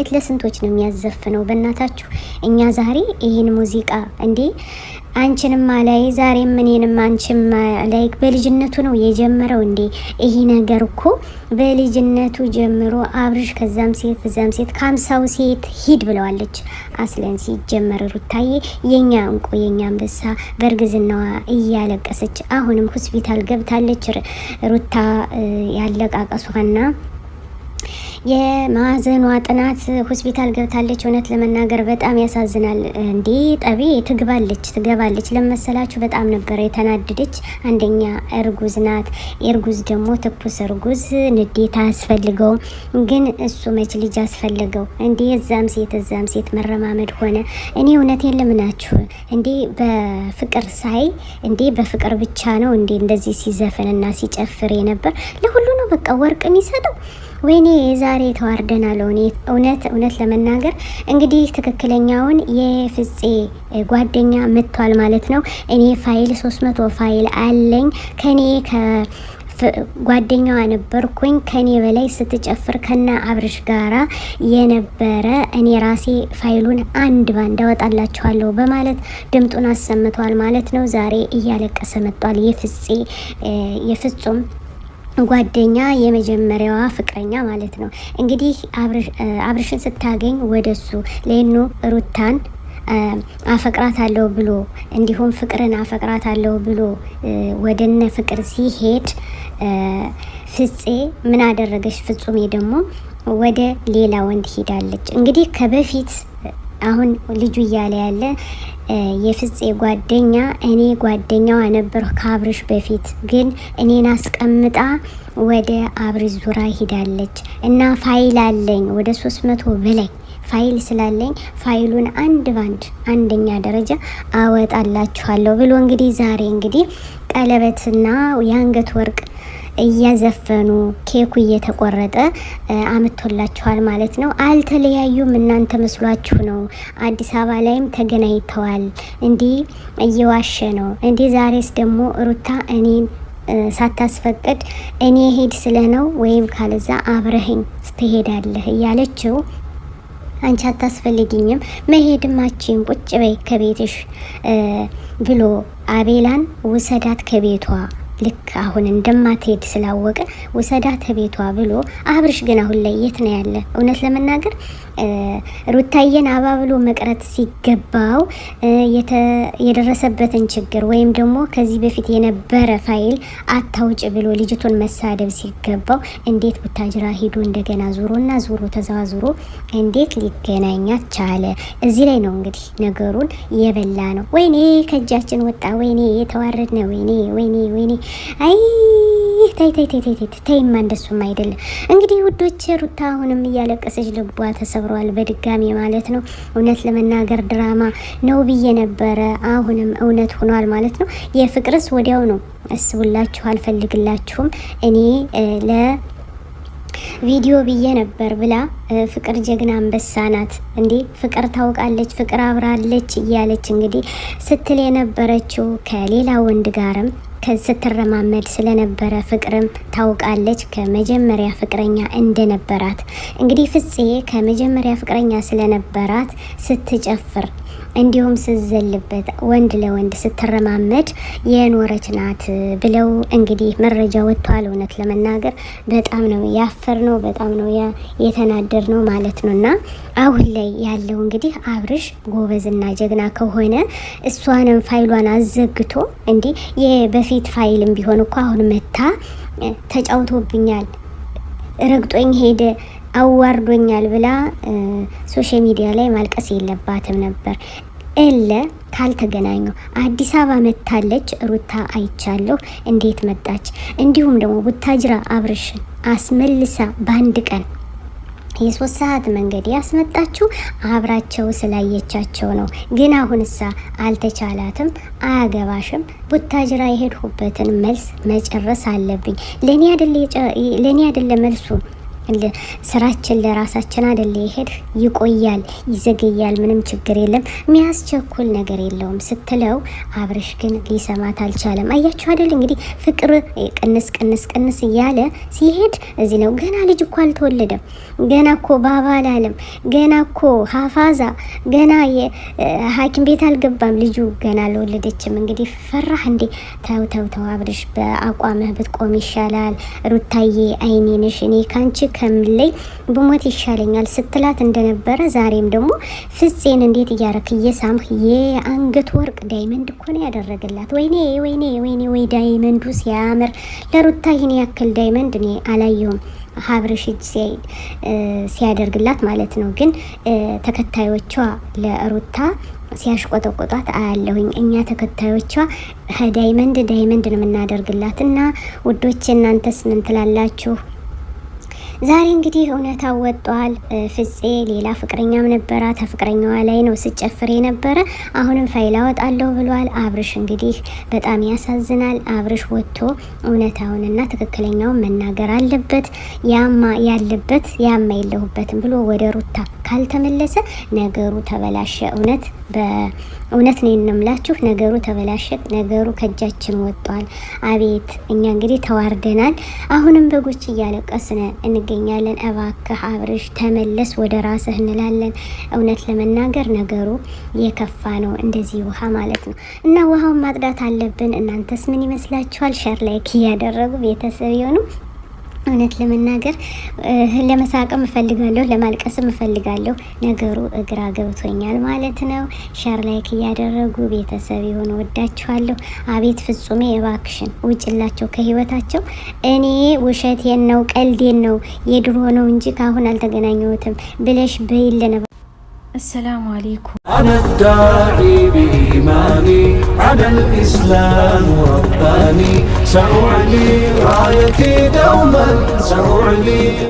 ማህሌት ለስንቶች ነው የሚያዘፍነው? በእናታችሁ እኛ ዛሬ ይህን ሙዚቃ እንዴ አንቺንም ላይ ዛሬም እኔንም አንቺም ላይ በልጅነቱ ነው የጀመረው እንዴ? ይሄ ነገር እኮ በልጅነቱ ጀምሮ አብርሽ ከዛም ሴት ከ50 ሴት ሂድ ብለዋለች። አስለን ሲጀመር ሩታዬ የኛ እንቁ የኛ አንበሳ በእርግዝናዋ እያለቀሰች አሁንም ሆስፒታል ገብታለች። ሩታ ያለቃቀሷና የማዘኗ ጥናት ሆስፒታል ገብታለች። እውነት ለመናገር በጣም ያሳዝናል። እንዴ ጠቢ ትገባለች ለመሰላችሁ በጣም ነበር የተናደደች። አንደኛ እርጉዝ ናት። እርጉዝ ደግሞ ትኩስ እርጉዝ ንዴት አያስፈልገው፣ ግን እሱ መች ልጅ አስፈልገው እንዴ? እዛም ሴት መረማመድ ሆነ። እኔ እውነት የለምናችሁ እንዴ በፍቅር ሳይ እንዴ በፍቅር ብቻ ነው እንዴ እንደዚህ ሲዘፍንና ሲጨፍር የነበር? ለሁሉ ነው በቃ ወርቅ የሚሰጠው። ወይኔ ዛሬ ተዋርደናል። እውነት ለመናገር እንግዲህ ትክክለኛውን የፍፄ ጓደኛ መጥቷል ማለት ነው። እኔ ፋይል 300 ፋይል አለኝ ከኔ ጓደኛዋ ነበርኩኝ ከኔ በላይ ስትጨፍር ከና አብርሽ ጋራ የነበረ እኔ ራሴ ፋይሉን አንድ ባንድ አወጣላችኋለሁ በማለት ድምጡን አሰምቷል ማለት ነው። ዛሬ እያለቀሰ መጥቷል። የፍጹም ጓደኛ የመጀመሪያዋ ፍቅረኛ ማለት ነው። እንግዲህ አብርሽን ስታገኝ ወደሱ ሌኑ ሩታን አፈቅራታለሁ ብሎ እንዲሁም ፍቅርን አፈቅራታለሁ ብሎ ወደነ ፍቅር ሲሄድ ፍፄ ምን አደረገች? ፍጹሜ ደግሞ ወደ ሌላ ወንድ ሄዳለች። እንግዲህ ከበፊት አሁን ልጁ እያለ ያለ የፍፄ ጓደኛ እኔ ጓደኛዋ ነበር ከአብርሽ በፊት፣ ግን እኔን አስቀምጣ ወደ አብርሽ ዙራ ሂዳለች እና ፋይል አለኝ ወደ 300 በላይ ፋይል ስላለኝ ፋይሉን አንድ ባንድ አንደኛ ደረጃ አወጣላችኋለሁ ብሎ እንግዲህ ዛሬ እንግዲህ ቀለበትና የአንገት ወርቅ እያዘፈኑ ኬኩ እየተቆረጠ አመቶላችኋል ማለት ነው። አልተለያዩም፣ እናንተ መስሏችሁ ነው። አዲስ አበባ ላይም ተገናኝተዋል። እንዲህ እየዋሸ ነው። እንዲህ ዛሬስ ደግሞ ሩታ እኔን ሳታስፈቅድ እኔ ሄድ ስለ ነው ወይም ካለዛ አብረህኝ ትሄዳለህ እያለችው አንቺ አታስፈልጊኝም መሄድም አቺን ቁጭ በይ ከቤትሽ ብሎ አቤላን ውሰዳት ከቤቷ ልክ አሁን እንደማትሄድ ስላወቀ ውሰዳት ቤቷ ብሎ አብርሽ ግን አሁን ላይ የት ነው ያለ? እውነት ለመናገር ሩታዬን አባብሎ መቅረት ሲገባው የደረሰበትን ችግር ወይም ደግሞ ከዚህ በፊት የነበረ ፋይል አታውጭ ብሎ ልጅቱን መሳደብ ሲገባው እንዴት ቡታጅራ ሂዶ እንደገና ዙሮ ተዛዙሮ እንዴት ሊገናኛት ቻለ? እዚህ ላይ ነው እንግዲህ ነገሩን የበላ ነው። ወይኔ ከእጃችን ወጣ፣ ወይኔ የተዋረድ ነው፣ ወይኔ አይ ተይማ እንደሱም አይደለም። እንግዲህ ውዶች ሩታ አሁንም እያለቀሰች ልቧ ተሰብሯል በድጋሚ ማለት ነው። እውነት ለመናገር ድራማ ነው ብዬ ነበረ፣ አሁንም እውነት ሆኗል ማለት ነው። የፍቅርስ ወዲያው ነው አስቡላችሁ አልፈልግላችሁም እኔ ቪዲዮ ብዬ ነበር ብላ ፍቅር ጀግና አንበሳ ናት እንዴ ፍቅር ታውቃለች፣ ፍቅር አብራለች እያለች እንግዲህ ስትል የነበረችው ከሌላ ወንድ ጋርም ስትረማመድ ስለነበረ ፍቅርም ታውቃለች ከመጀመሪያ ፍቅረኛ እንደነበራት። እንግዲህ ፍፄ ከመጀመሪያ ፍቅረኛ ስለነበራት ስትጨፍር እንዲሁም ስትዘልበት ወንድ ለወንድ ስትረማመድ የኖረች ናት ብለው እንግዲህ መረጃ ወጥቷል። እውነት ለመናገር በጣም ነው ያፈር ነው፣ በጣም ነው የተናደር ነው ማለት ነው። እና አሁን ላይ ያለው እንግዲህ አብርሽ ጎበዝና ጀግና ከሆነ እሷንም ፋይሏን አዘግቶ እንዲህ የበፊት ፋይልም ቢሆን እኮ አሁን መታ ተጫውቶብኛል፣ ረግጦኝ ሄደ፣ አዋርዶኛል ብላ ሶሻል ሚዲያ ላይ ማልቀስ የለባትም ነበር። ካልተገናኙ አዲስ አበባ መታለች ሩታ አይቻለሁ፣ እንዴት መጣች? እንዲሁም ደግሞ ቡታጅራ አብርሽን አስመልሳ በአንድ ቀን የ3 ሰዓት መንገድ ያስመጣችው አብራቸው ስላየቻቸው ነው። ግን አሁንሳ አልተቻላትም፣ አያገባሽም። ቡታጅራ የሄድሁበትን መልስ መጨረስ አለብኝ። ለኔ አይደለ መልሱ ስራችን ለራሳችን አይደለ ይሄድ ይቆያል ይዘገያል ምንም ችግር የለም የሚያስቸኩል ነገር የለውም ስትለው አብርሽ ግን ሊሰማት አልቻለም። አያችሁ አይደል እንግዲህ ፍቅር ቅንስ እያለ ሲሄድ እዚህ ነው። ገና ልጅ እኮ አልተወለደም። ገና እኮ ባባ አላለም። ገና እኮ ሀፋዛ ገና ሐኪም ቤት አልገባም። ልጁ ገና አልወለደችም። እንግዲህ ፈራህ እንዴ? ተው አብርሽ በአቋምህ ብትቆም ይሻላል። ሩታዬ አይኔ ነሽ እኔ ካንቺ ከምለይ በሞት ይሻለኛል ስትላት እንደነበረ ዛሬም ደግሞ ፍፄን እንዴት እያረክ እየሳምህ የአንገት ወርቅ ዳይመንድ እኮ ነው ያደረገላት። ወይኔ ወይ ዳይመንዱ ሲያምር ለሩታ ይህን ያክል ዳይመንድ እኔ አላየሁም። ሀብርሽ ሲያደርግላት ማለት ነው። ግን ተከታዮቿ ለሩታ ሲያሽቆጠቆጣት አያለሁኝ። እኛ ተከታዮቿ ዳይመንድ ነው የምናደርግላት። እና ውዶች እናንተስ ምን ትላላችሁ? ዛሬ እንግዲህ እውነታ ወጧል። ፍፄ ሌላ ፍቅረኛም ነበራ። ተፍቅረኛዋ ላይ ነው ስጨፍር የነበረ። አሁንም ፋይል አወጣለሁ ብሏል። አብርሽ እንግዲህ በጣም ያሳዝናል። አብርሽ ወጥቶ እውነታውንና ትክክለኛውን መናገር አለበት። ያማ የለሁበትም ብሎ ወደ ሩታ ካልተመለሰ ነገሩ ተበላሸ። እውነት ነው የምንምላችሁ፣ ነገሩ ተበላሸ። ነገሩ ከእጃችን ወጧል። አቤት እኛ እንግዲህ ተዋርደናል። አሁንም በጎች እያለቀስን እንገኛለን። እባክህ አብርሽ ተመለስ ወደ ራስህ እንላለን። እውነት ለመናገር ነገሩ የከፋ ነው፣ እንደዚህ ውሃ ማለት ነው እና ውሃውን ማጥዳት አለብን። እናንተስ ምን ይመስላችኋል? ሸር ላይክ እያደረጉ ቤተሰብ የሆኑ እውነት ለመናገር ለመሳቅም እፈልጋለሁ፣ ለማልቀስም እፈልጋለሁ። ነገሩ እግራ ገብቶኛል ማለት ነው። ሸር ላይክ እያደረጉ ቤተሰብ የሆኑ ወዳችኋለሁ። አቤት ፍጹሜ እባክሽን ውጭላቸው ከህይወታቸው። እኔ ውሸቴን ነው ቀልዴን ነው የድሮ ነው እንጂ ካሁን አልተገናኘሁትም ብለሽ በይልን። السلام عليكم. أنا الداعي بإيماني على الإسلام رباني سأعلي رايتي دوما سأعلي